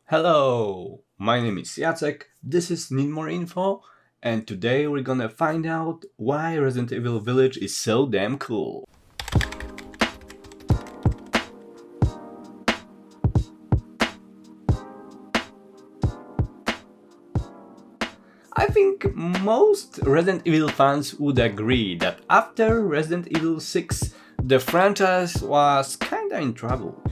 Hello, my name is Jacek, this is Need More Info, and today we're gonna find out why Resident Evil Village is so damn cool. I think most Resident Evil fans would agree that after Resident Evil 6, the franchise was kinda in trouble.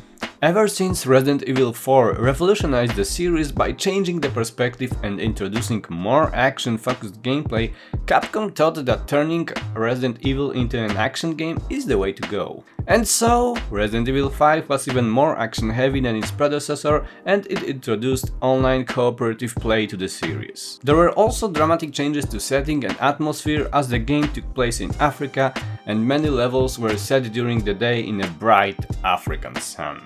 Ever since Resident Evil 4 revolutionized the series by changing the perspective and introducing more action-focused gameplay, Capcom thought that turning Resident Evil into an action game is the way to go. And so, Resident Evil 5 was even more action-heavy than its predecessor, and it introduced online cooperative play to the series. There were also dramatic changes to setting and atmosphere as the game took place in Africa, and many levels were set during the day in a bright African sun.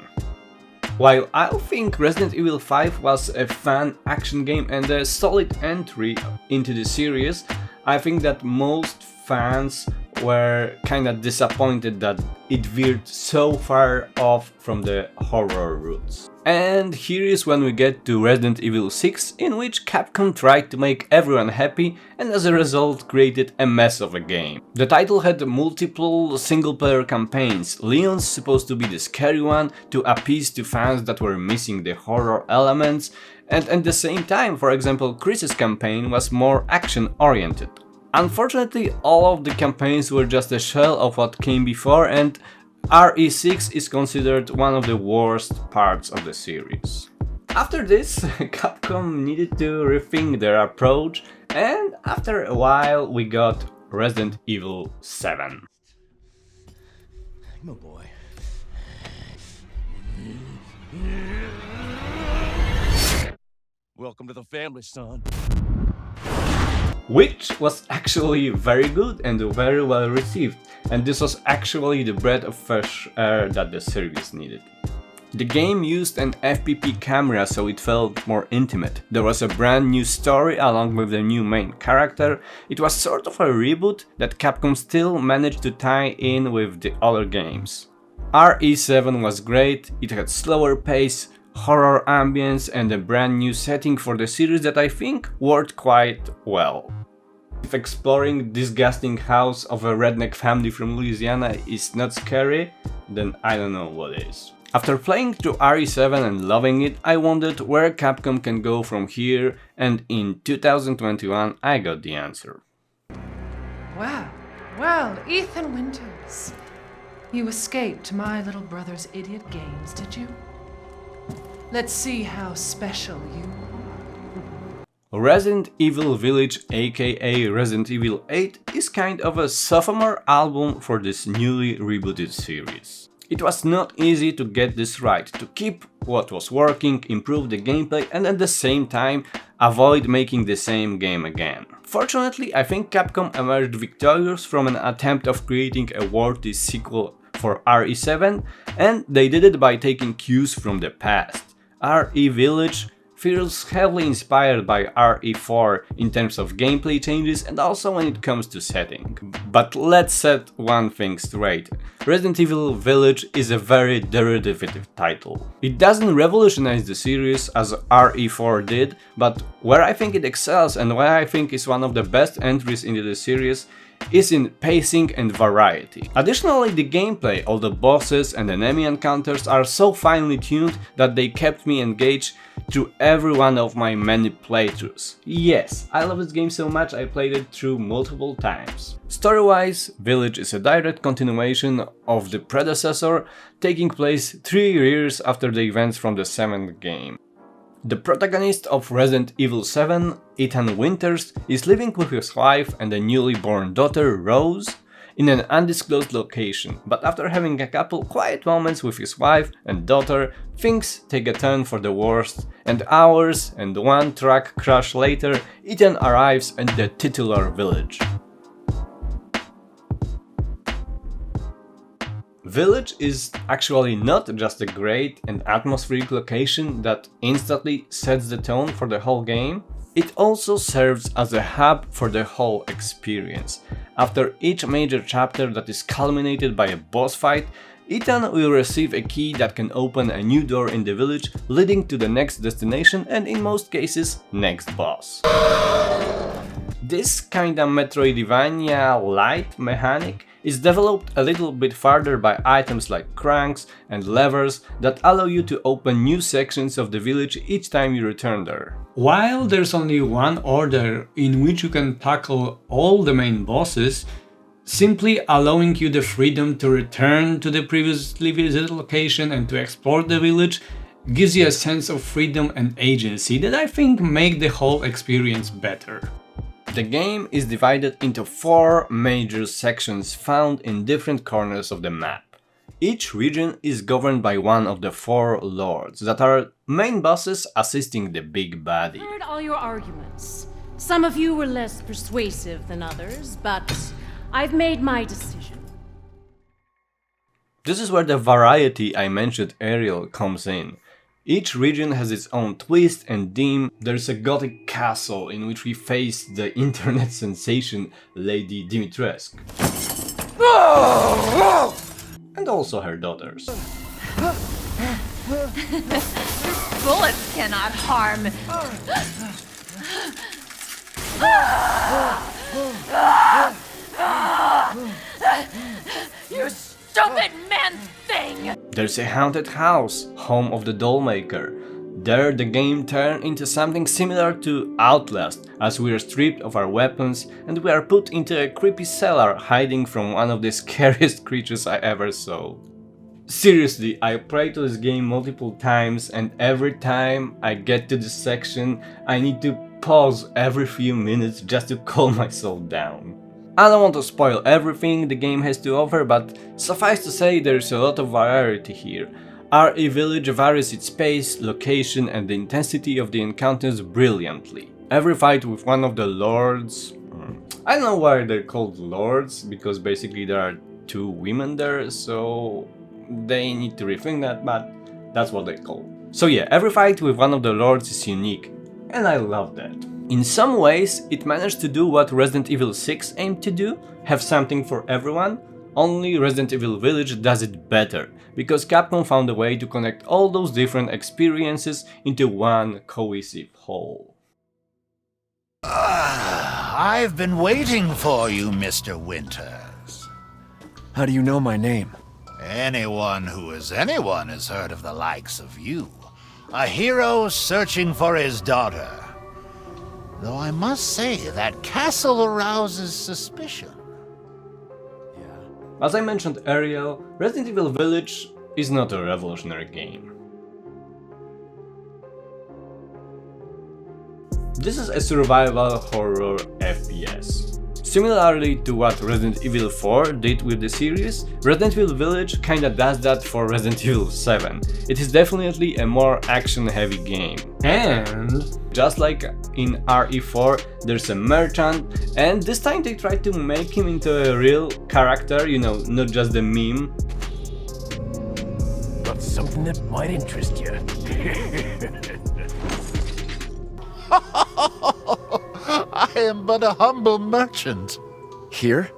While I think Resident Evil 5 was a fun action game and a solid entry into the series, I think that most fans were kinda disappointed that it veered so far off from the horror roots. And here is when we get to Resident Evil 6, in which Capcom tried to make everyone happy and as a result created a mess of a game. The title had multiple single-player campaigns. Leon's supposed to be the scary one to appease to fans that were missing the horror elements, and at the same time, for example, Chris's campaign was more action-oriented. Unfortunately, all of the campaigns were just a shell of what came before, and RE6 is considered one of the worst parts of the series. After this, Capcom needed to rethink their approach, and after a while we got Resident Evil 7. I'm a boy. Welcome to the family, son. Which was actually very good and very well received, and this was actually the breath of fresh air that the series needed. The game used an FPP camera, so it felt more intimate. There was a brand new story along with the new main character. It was sort of a reboot that Capcom still managed to tie in with the other games. RE7 was great, it had slower pace, horror ambience and a brand new setting for the series that I think worked quite well. If exploring disgusting house of a redneck family from Louisiana is not scary, then I don't know what is. After playing through RE7 and loving it, I wondered where Capcom can go from here, and in 2021 I got the answer. Well, Ethan Winters. You escaped my little brother's idiot games, did you? Let's see how special you are. Resident Evil Village, aka Resident Evil 8, is kind of a sophomore album for this newly rebooted series. It was not easy to get this right, to keep what was working, improve the gameplay and at the same time avoid making the same game again. Fortunately, I think Capcom emerged victorious from an attempt of creating a worthy sequel for RE7, and they did it by taking cues from the past. RE Village feels heavily inspired by RE4 in terms of gameplay changes and also when it comes to setting. But let's set one thing straight. Resident Evil Village is a very derivative title. It doesn't revolutionize the series as RE4 did, but where I think it excels and where I think is one of the best entries into the series is in pacing and variety. Additionally, the gameplay, all the bosses and enemy encounters are so finely tuned that they kept me engaged through every one of my many playthroughs. Yes, I love this game so much I played it through multiple times. Story-wise, Village is a direct continuation of the predecessor, taking place 3 years after the events from the 7th game. The protagonist of Resident Evil 7, Ethan Winters, is living with his wife and a newly born daughter, Rose, in an undisclosed location, but after having a couple quiet moments with his wife and daughter, things take a turn for the worst, and hours and one truck crash later, Ethan arrives at the titular village. Village is actually not just a great and atmospheric location that instantly sets the tone for the whole game, it also serves as a hub for the whole experience. After each major chapter that is culminated by a boss fight, Ethan will receive a key that can open a new door in the village, leading to the next destination and in most cases, next boss. This kinda Metroidvania-light mechanic is developed a little bit further by items like cranks and levers that allow you to open new sections of the village each time you return there. While there's only one order in which you can tackle all the main bosses, simply allowing you the freedom to return to the previously visited location and to explore the village gives you a sense of freedom and agency that I think make the whole experience better. The game is divided into 4 major sections found in different corners of the map. Each region is governed by one of the 4 lords that are main bosses assisting the big baddie. I heard all your arguments. Some of you were less persuasive than others, but I've made my decision. This is where the variety I mentioned earlier comes in. Each region has its own twist and theme. There's a gothic castle in which we face the internet sensation Lady Dimitrescu. And also her daughters. Bullets cannot harm. You stupid man thing! There's a haunted house, home of the Dollmaker. There the game turned into something similar to Outlast, as we are stripped of our weapons and we are put into a creepy cellar hiding from one of the scariest creatures I ever saw. Seriously, I played to this game multiple times and every time I get to this section I need to pause every few minutes just to calm myself down. I don't want to spoil everything the game has to offer, but suffice to say there's a lot of variety here. RE Village varies its pace, location and the intensity of the encounters brilliantly. Every fight with one of the lords... I don't know why they're called lords, because basically there are 2 women there, so they need to rethink that, but that's what they're called. So yeah, every fight with one of the lords is unique, and I love that. In some ways, it managed to do what Resident Evil 6 aimed to do, have something for everyone, only Resident Evil Village does it better, because Capcom found a way to connect all those different experiences into one cohesive whole. I've been waiting for you, Mr. Winters. How do you know my name? Anyone who is anyone has heard of the likes of you. A hero searching for his daughter. Though I must say, that castle arouses suspicion. As I mentioned earlier, Resident Evil Village is not a revolutionary game. This is a survival horror FPS. Similarly to what Resident Evil 4 did with the series, Resident Evil Village kinda does that for Resident Evil 7. It is definitely a more action-heavy game. And just like in RE4, there's a merchant, and this time they tried to make him into a real character, you know, not just a meme. Got something that might interest you. I am but a humble merchant. Here?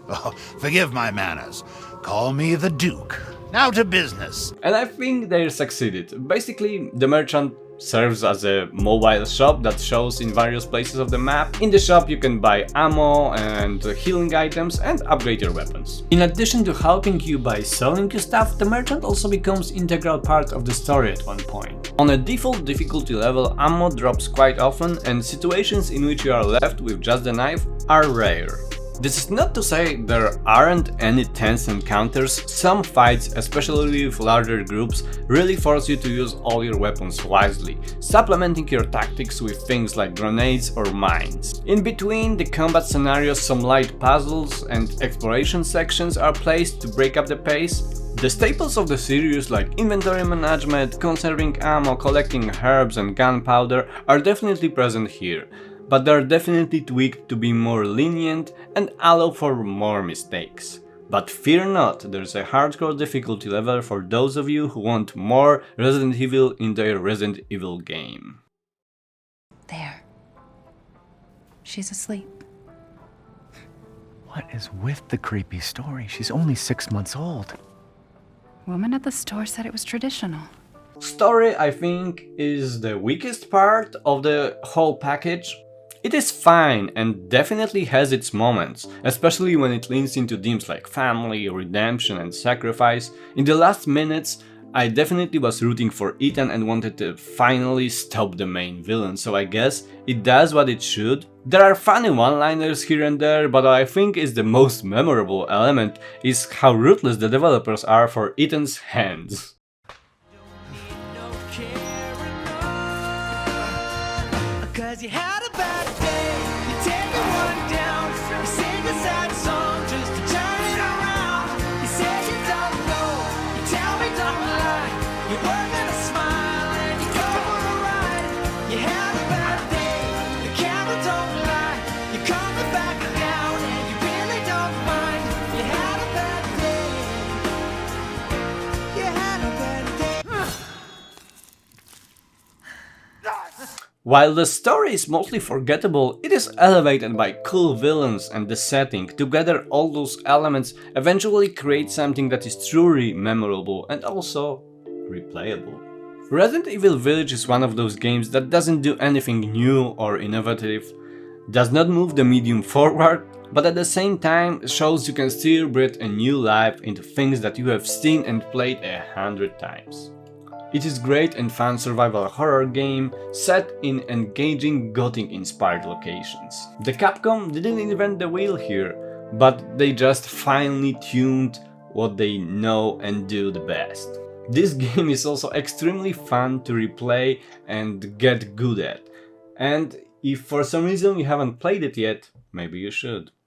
Oh, forgive my manners. Call me the Duke. Now to business. And I think they succeeded. Basically, the merchant serves as a mobile shop that shows in various places of the map. In the shop you can buy ammo and healing items and upgrade your weapons. In addition to helping you by selling you stuff, the merchant also becomes integral part of the story at one point. On a default difficulty level, ammo drops quite often and situations in which you are left with just the knife are rare. This is not to say there aren't any tense encounters. Some fights, especially with larger groups, really force you to use all your weapons wisely, supplementing your tactics with things like grenades or mines. In between the combat scenarios, some light puzzles and exploration sections are placed to break up the pace. The staples of the series like inventory management, conserving ammo, collecting herbs and gunpowder are definitely present here, but they are definitely tweaked to be more lenient and allow for more mistakes. But fear not, there's a hardcore difficulty level for those of you who want more Resident Evil in their Resident Evil game. There. She's asleep. What is with the creepy story? She's only 6 months old. Woman at the store said it was traditional. Story, I think, is the weakest part of the whole package. It is fine and definitely has its moments, especially when it leans into themes like family, redemption and sacrifice. In the last minutes, I definitely was rooting for Ethan and wanted to finally stop the main villain, so I guess it does what it should. There are funny one-liners here and there, but what I think is the most memorable element is how ruthless the developers are for Ethan's hands. Cause you had a bad day, you take one down, you sing a sad song just to turn it around. You say you don't know, you tell me don't lie, you work and a smile and you go for a ride. You had a bad day, the camera don't lie, you're coming back down and you really don't mind. You had a bad day, you had a bad day. While the story is mostly forgettable, it is elevated by cool villains and the setting. Together, all those elements eventually create something that is truly memorable and also replayable. Resident Evil Village is one of those games that doesn't do anything new or innovative, does not move the medium forward, but at the same time shows you can still breathe a new life into things that you have seen and played 100 times. It is great and fun survival horror game set in engaging Gothic-inspired locations. The Capcom didn't invent the wheel here, but they just finely tuned what they know and do the best. This game is also extremely fun to replay and get good at, and if for some reason you haven't played it yet, maybe you should.